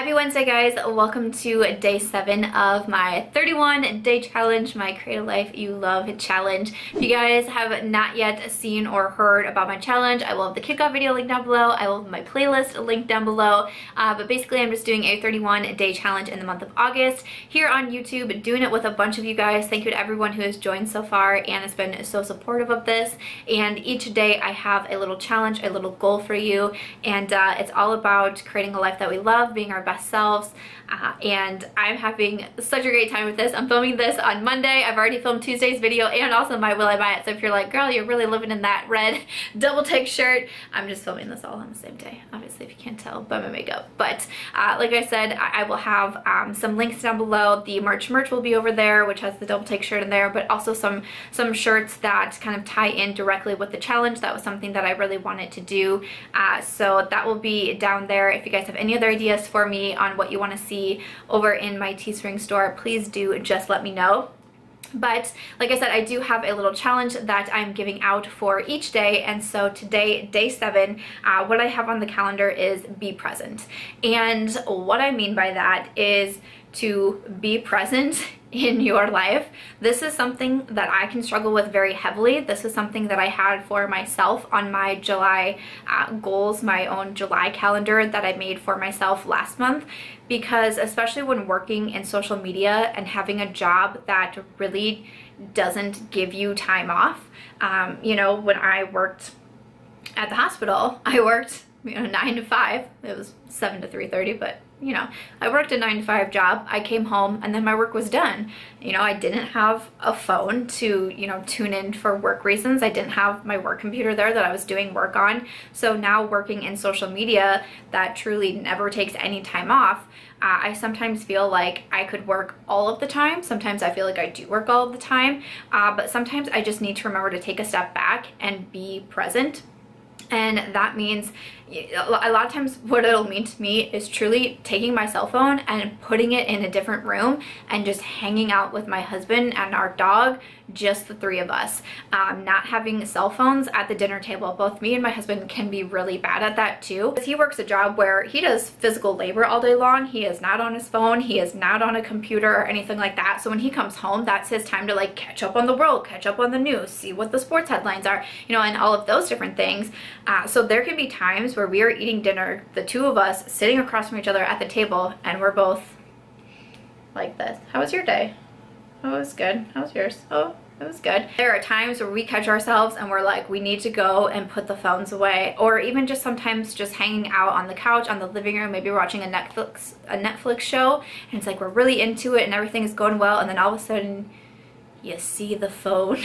Happy Wednesday, guys. Welcome to day 7 of my 31-day challenge, my Create a Life You Love challenge. If you guys have not yet seen or heard about my challenge, I will have the kickoff video linked down below. I will have my playlist linked down below. But basically, I'm just doing a 31-day challenge in the month of August here on YouTube, doing it with a bunch of you guys. Thank you to everyone who has joined so far and has been so supportive of this. And each day I have a little challenge, a little goal for you. And it's all about creating a life that we love, being our best selves, and I'm having such a great time with this. I'm filming this on Monday. I've already filmed Tuesday's video and also my Will I Buy It. So if you're like, girl, you're really living in that red double take shirt, I'm just filming this all on the same day. Obviously, if you can't tell by my makeup. But like I said, I will have some links down below. The merch will be over there, which has the double take shirt in there, but also some shirts that kind of tie in directly with the challenge. That was something that I really wanted to do. So that will be down there. If you guys have any other ideas for me on what you want to see over in my Teespring store, please do just let me know. But like I said, I do have a little challenge that I'm giving out for each day. And so today, day 7, what I have on the calendar is be present. And what I mean by that is to be present in your life. This is something that I can struggle with very heavily. This is something that I had for myself on my July goals, my own July calendar that I made for myself last month, because especially when working in social media and having a job that really doesn't give you time off. You know, when I worked at the hospital, I worked 9 to 5. It was 7 to 3:30, but you know, I worked a 9 to 5 job. I came home and then my work was done. You know, I didn't have a phone to, you know, tune in for work reasons. I didn't have my work computer there that I was doing work on. So now working in social media that truly never takes any time off, I sometimes feel like I could work all of the time. Sometimes I feel like I do work all of the time. But sometimes I just need to remember to take a step back and be present. And that means a lot of times what it'll mean to me is truly taking my cell phone and putting it in a different room and just hanging out with my husband and our dog, just the 3 of us. Not having cell phones at the dinner table. Both me and my husband can be really bad at that too. He works a job where he does physical labor all day long. He is not on his phone. He is not on a computer or anything like that. So when he comes home, that's his time to like catch up on the world, catch up on the news, see what the sports headlines are, you know, and all of those different things. So there can be times where we are eating dinner, the 2 of us sitting across from each other at the table, and we're both like this. How was your day? Oh, it was good. How was yours? Oh, it was good. There are times where we catch ourselves and we're like, we need to go and put the phones away, or even just sometimes just hanging out on the couch, on the living room, maybe we're watching a Netflix show, and it's like we're really into it and everything is going well, and then all of a sudden you see the phone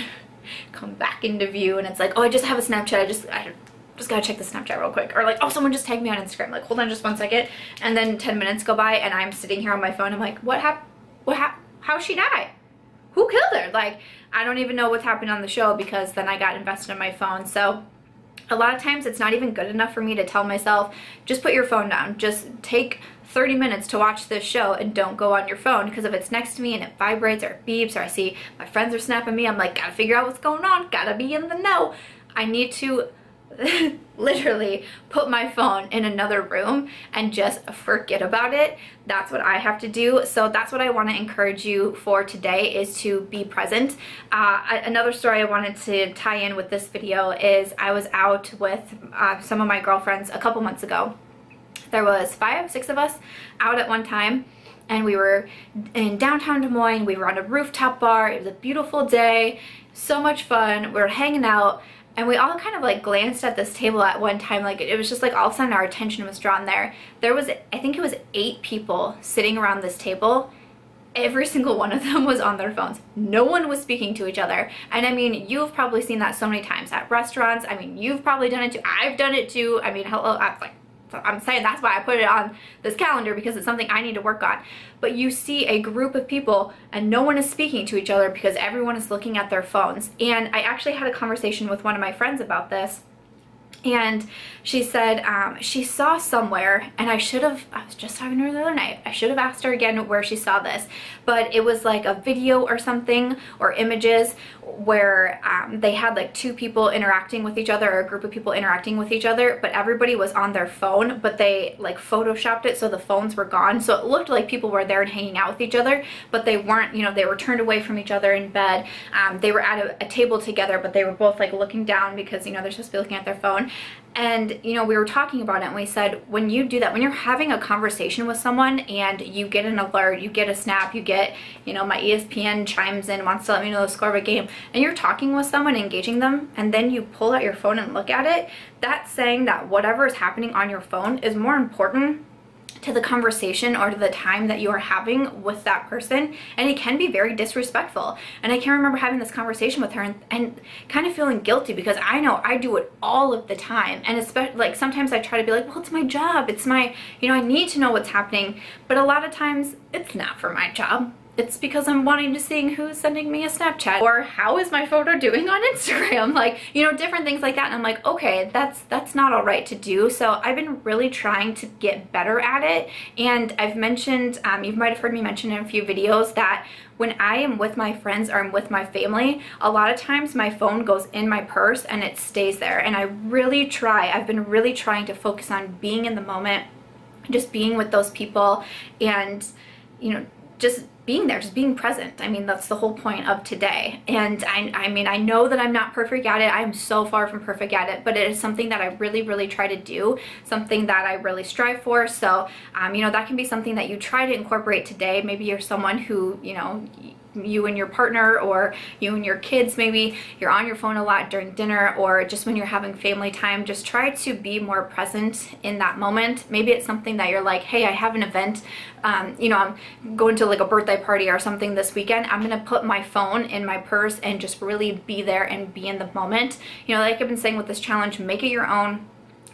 come back into view, and it's like, oh, I just have a Snapchat. I just gotta check the Snapchat real quick, or like, oh, someone just tagged me on Instagram. Like, hold on just 1 second, and then 10 minutes go by and I'm sitting here on my phone. I'm like, what happened? How'd she die? Who killed her? Like, I don't even know what's happening on the show because then I got invested in my phone. So a lot of times it's not even good enough for me to tell myself, just put your phone down. Just take 30 minutes to watch this show and don't go on your phone, because if it's next to me and it vibrates or it beeps, or I see my friends are snapping me, I'm like, gotta figure out what's going on, gotta be in the know. I need to literally put my phone in another room and just forget about it. That's what I have to do. So that's what I want to encourage you for today, is to be present. Another story I wanted to tie in with this video is I was out with some of my girlfriends a couple months ago. There was 5, 6 of us out at one time, and we were in downtown Des Moines. We were on a rooftop bar. It was a beautiful day, so much fun. We were hanging out, and we all kind of like glanced at this table at one time. Like, it was just like all of a sudden our attention was drawn there. There was, I think it was 8 people sitting around this table. Every single one of them was on their phones. No one was speaking to each other. And I mean, you've probably seen that so many times at restaurants. I mean, you've probably done it too. I've done it too. I mean, hello, I'm saying that's why I put it on this calendar, because it's something I need to work on. But you see a group of people and no one is speaking to each other because everyone is looking at their phones. And I actually had a conversation with one of my friends about this. And she said she saw somewhere, and I was just talking to her the other night, I should have asked her again where she saw this, but it was like a video or something, or images, where they had like two people interacting with each other, or a group of people interacting with each other, but everybody was on their phone, but they like photoshopped it so the phones were gone, so it looked like people were there and hanging out with each other, but they weren't. You know, they were turned away from each other in bed. They were at a table together, but they were both like looking down because, you know, they're supposed to be looking at their phone. And, you know, we were talking about it, and we said, when you do that, when you're having a conversation with someone and you get an alert, you get a snap, you get, you know, my ESPN chimes in, wants to let me know the score of a game, and you're talking with someone, engaging them, and then you pull out your phone and look at it, that's saying that whatever is happening on your phone is more important to the conversation or to the time that you are having with that person, and it can be very disrespectful. And I can remember having this conversation with her and kind of feeling guilty, because I know I do it all of the time, and especially like sometimes I try to be like, well, it's my job, it's my, you know, I need to know what's happening, but a lot of times it's not for my job. It's because I'm wanting to see who's sending me a Snapchat, or how is my photo doing on Instagram, like, you know, different things like that. And I'm like, okay, that's not all right to do. So I've been really trying to get better at it. And I've mentioned, you might have heard me mention in a few videos, that when I am with my friends or I'm with my family, a lot of times my phone goes in my purse and it stays there. And I've been really trying to focus on being in the moment, just being with those people, and, you know, just being there, just being present. I mean, that's the whole point of today. And I mean, I know that I'm not perfect at it. I'm so far from perfect at it, but it is something that I really try to do, something that I really strive for. So, you know, that can be something that you try to incorporate today. Maybe you're someone who, you know, you and your partner, or you and your kids, maybe you're on your phone a lot during dinner, or just when you're having family time, just try to be more present in that moment. Maybe it's something that you're like, hey, I have an event, you know, I'm going to like a birthday party or something this weekend, I'm gonna put my phone in my purse and just really be there and be in the moment. You know, like I've been saying with this challenge, make it your own.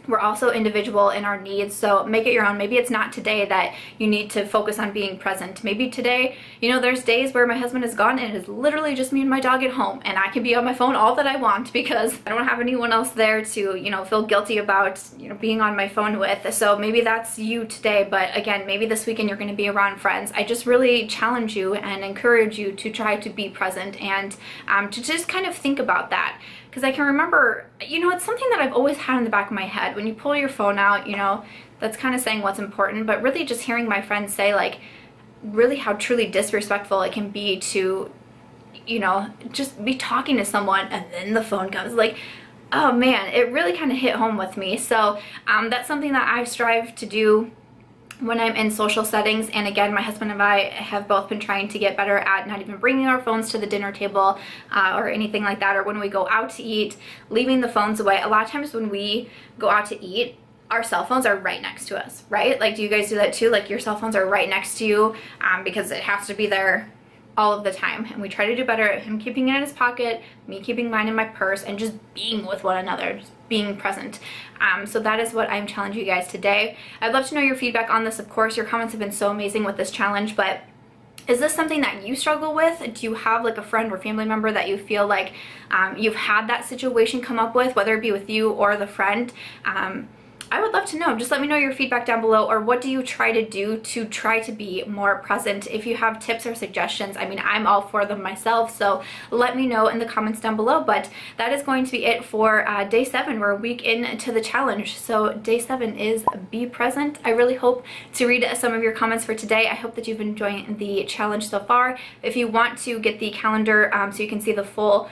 We're also individual in our needs, so make it your own. Maybe it's not today that you need to focus on being present. Maybe today, you know, there's days where my husband is gone and it is literally just me and my dog at home, and I can be on my phone all that I want because I don't have anyone else there to, you know, feel guilty about, you know, being on my phone with. So maybe that's you today, but again, maybe this weekend you're going to be around friends. I just really challenge you and encourage you to try to be present, and to just kind of think about that. Because I can remember, you know, it's something that I've always had in the back of my head. When you pull your phone out, you know, that's kind of saying what's important, but really just hearing my friends say, like, really how truly disrespectful it can be to, you know, just be talking to someone and then the phone comes. Like, oh man, it really kind of hit home with me. So that's something that I strive to do when I'm in social settings. And again, my husband and I have both been trying to get better at not even bringing our phones to the dinner table or anything like that, or when we go out to eat, leaving the phones away. A lot of times when we go out to eat, our cell phones are right next to us, right? Like, do you guys do that too? Like, your cell phones are right next to you because it has to be there all of the time. And we try to do better at him keeping it in his pocket, me keeping mine in my purse, and just being with one another, just being present. So that is what I'm challenging you guys today. I'd love to know your feedback on this. Of course, your comments have been so amazing with this challenge, but is this something that you struggle with? Do you have like a friend or family member that you feel like you've had that situation come up with, whether it be with you or the friend? I would love to know. Just let me know your feedback down below, or what do you try to do to try to be more present? If you have tips or suggestions, I mean, I'm all for them myself, so let me know in the comments down below. But that is going to be it for day 7. We're a week into the challenge, so day 7 is be present. I really hope to read some of your comments for today. I hope that you've been enjoying the challenge so far. If you want to get the calendar so you can see the full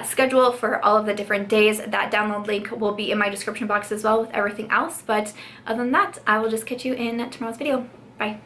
schedule for all of the different days, that download link will be in my description box as well with everything else. But other than that, I will just catch you in tomorrow's video. Bye.